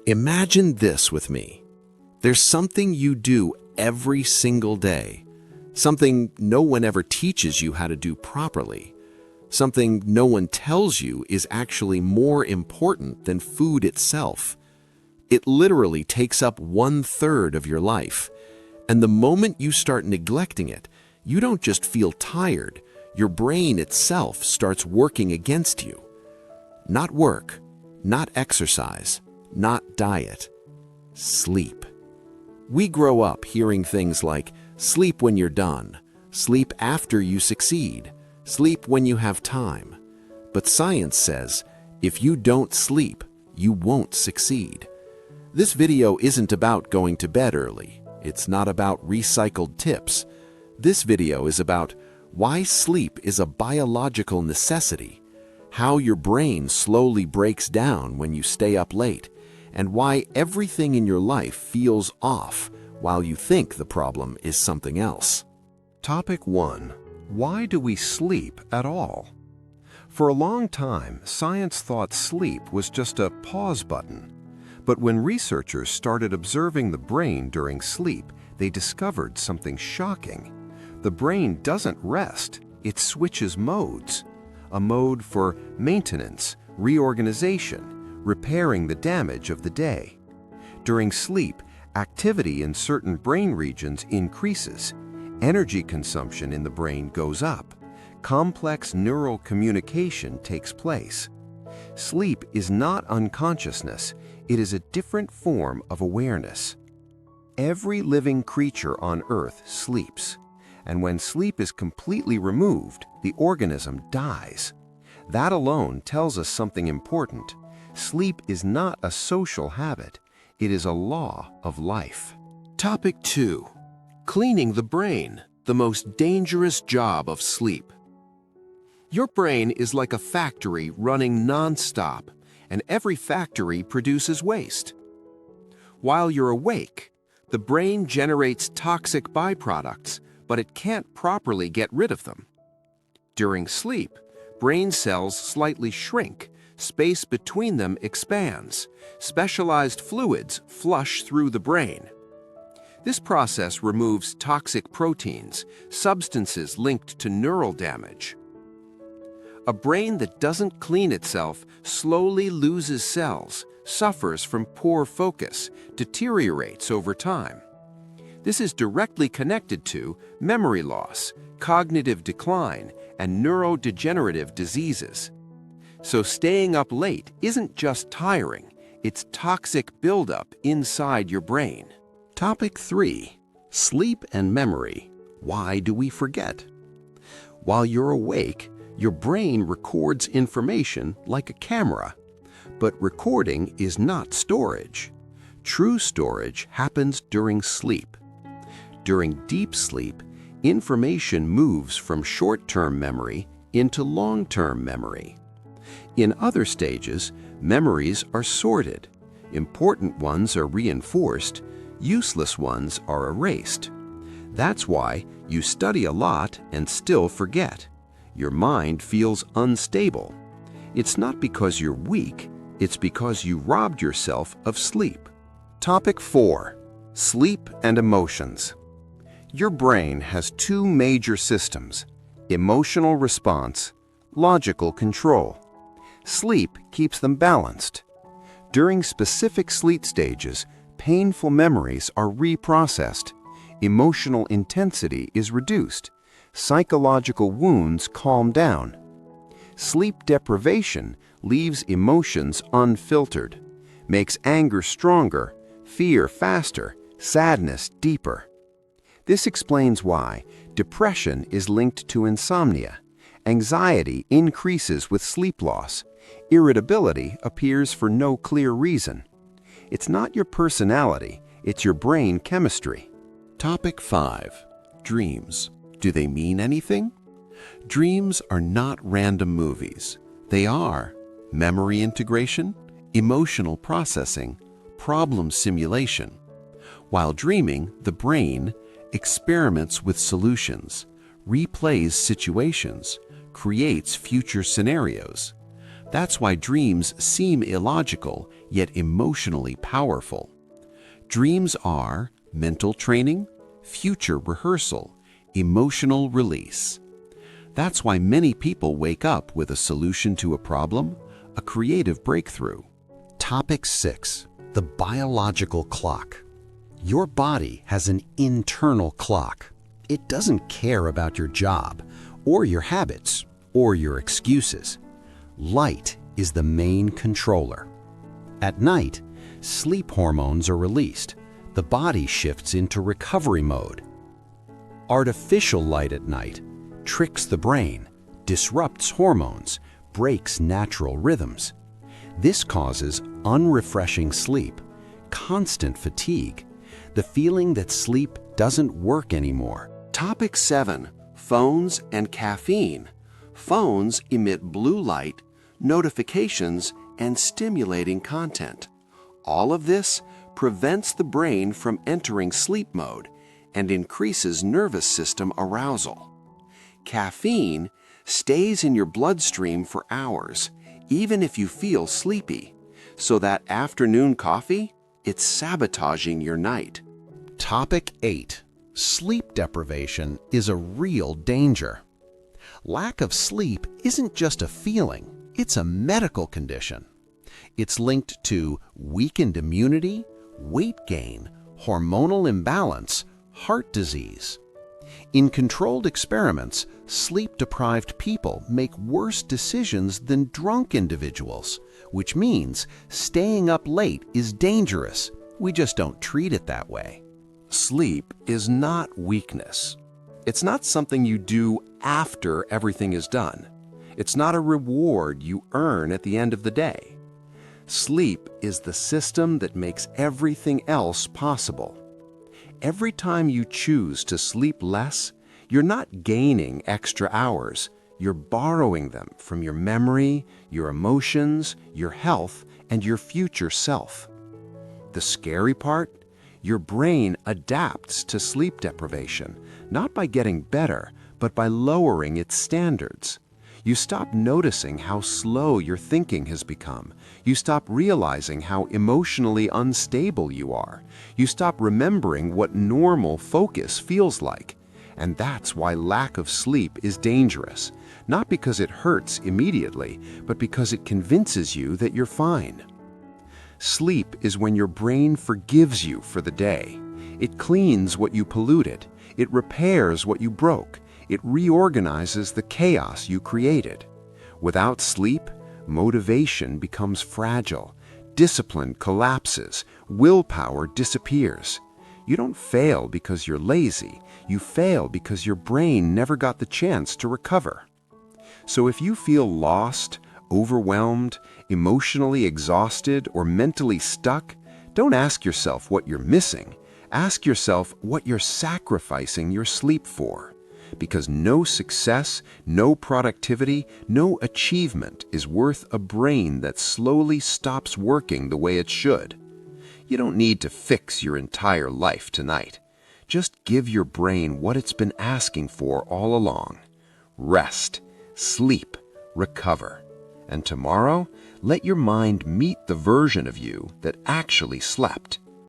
Imagine this with me. There's something you do every single day, something no one ever teaches you how to do properly, something no one tells you is actually more important than food itself. It literally takes up 1/3 of your life, and the moment you start neglecting it, you don't just feel tired, your brain itself starts working against you. Not work, not exercise, not diet, sleep. We grow up hearing things like, sleep when you're done, sleep after you succeed, sleep when you have time. But science says, if you don't sleep, you won't succeed. This video isn't about going to bed early. It's not about recycled tips. This video is about why sleep is a biological necessity, how your brain slowly breaks down when you stay up late, and why everything in your life feels off while you think the problem is something else. Topic 1. Why do we sleep at all? For a long time, science thought sleep was just a pause button. But when researchers started observing the brain during sleep, they discovered something shocking. The brain doesn't rest, it switches modes. A mode for maintenance, reorganization, repairing the damage of the day. During sleep, activity in certain brain regions increases. Energy consumption in the brain goes up. Complex neural communication takes place. Sleep is not unconsciousness, it is a different form of awareness. Every living creature on Earth sleeps, and when sleep is completely removed, the organism dies. That alone tells us something important. Sleep is not a social habit, it is a law of life. Topic 2. Cleaning the brain, the most dangerous job of sleep. Your brain is like a factory running non-stop, and every factory produces waste. While you're awake, the brain generates toxic byproducts, but it can't properly get rid of them. During sleep, brain cells slightly shrink, space between them expands, specialized fluids flush through the brain. This process removes toxic proteins, substances linked to neural damage. A brain that doesn't clean itself slowly loses cells, suffers from poor focus, deteriorates over time. This is directly connected to memory loss, cognitive decline, and neurodegenerative diseases. So staying up late isn't just tiring, it's toxic buildup inside your brain. Topic 3. Sleep and memory. Why do we forget? While you're awake, your brain records information like a camera. But recording is not storage. True storage happens during sleep. During deep sleep, information moves from short-term memory into long-term memory. In other stages, memories are sorted. Important ones are reinforced, useless ones are erased. That's why you study a lot and still forget. Your mind feels unstable. It's not because you're weak, it's because you robbed yourself of sleep. Topic 4. Sleep and emotions. Your brain has two major systems: emotional response, logical control. Sleep keeps them balanced. During specific sleep stages, painful memories are reprocessed, emotional intensity is reduced, psychological wounds calm down. Sleep deprivation leaves emotions unfiltered, makes anger stronger, fear faster, sadness deeper. This explains why depression is linked to insomnia, anxiety increases with sleep loss, irritability appears for no clear reason. It's not your personality, it's your brain chemistry. Topic 5. Dreams. Do they mean anything? Dreams are not random movies. They are memory integration, emotional processing, problem simulation. While dreaming, the brain experiments with solutions, replays situations, creates future scenarios. That's why dreams seem illogical, yet emotionally powerful. Dreams are mental training, future rehearsal, emotional release. That's why many people wake up with a solution to a problem, a creative breakthrough. Topic 6. The biological clock. Your body has an internal clock. It doesn't care about your job, or your habits, or your excuses. Light is the main controller. At night, sleep hormones are released. The body shifts into recovery mode. Artificial light at night tricks the brain, disrupts hormones, breaks natural rhythms. This causes unrefreshing sleep, constant fatigue, the feeling that sleep doesn't work anymore. Topic 7. Phones and caffeine. Phones emit blue light, notifications, and stimulating content. All of this prevents the brain from entering sleep mode and increases nervous system arousal. Caffeine stays in your bloodstream for hours, even if you feel sleepy, so that afternoon coffee, it's sabotaging your night. Topic 8. Sleep deprivation is a real danger. Lack of sleep isn't just a feeling, it's a medical condition. It's linked to weakened immunity, weight gain, hormonal imbalance, heart disease. In controlled experiments, sleep-deprived people make worse decisions than drunk individuals, which means staying up late is dangerous. We just don't treat it that way. Sleep is not weakness. It's not something you do after everything is done. It's not a reward you earn at the end of the day. Sleep is the system that makes everything else possible. Every time you choose to sleep less, you're not gaining extra hours. You're borrowing them from your memory, your emotions, your health, and your future self. The scary part? Your brain adapts to sleep deprivation, not by getting better, but by lowering its standards. You stop noticing how slow your thinking has become. You stop realizing how emotionally unstable you are. You stop remembering what normal focus feels like. And that's why lack of sleep is dangerous. Not because it hurts immediately, but because it convinces you that you're fine. Sleep is when your brain forgives you for the day. It cleans what you polluted. It repairs what you broke. It reorganizes the chaos you created. Without sleep, motivation becomes fragile. Discipline collapses. Willpower disappears. You don't fail because you're lazy. You fail because your brain never got the chance to recover. So if you feel lost, overwhelmed, emotionally exhausted, or mentally stuck, don't ask yourself what you're missing. Ask yourself what you're sacrificing your sleep for. Because no success, no productivity, no achievement is worth a brain that slowly stops working the way it should. You don't need to fix your entire life tonight. Just give your brain what it's been asking for all along. Rest, sleep, recover. And tomorrow, let your mind meet the version of you that actually slept.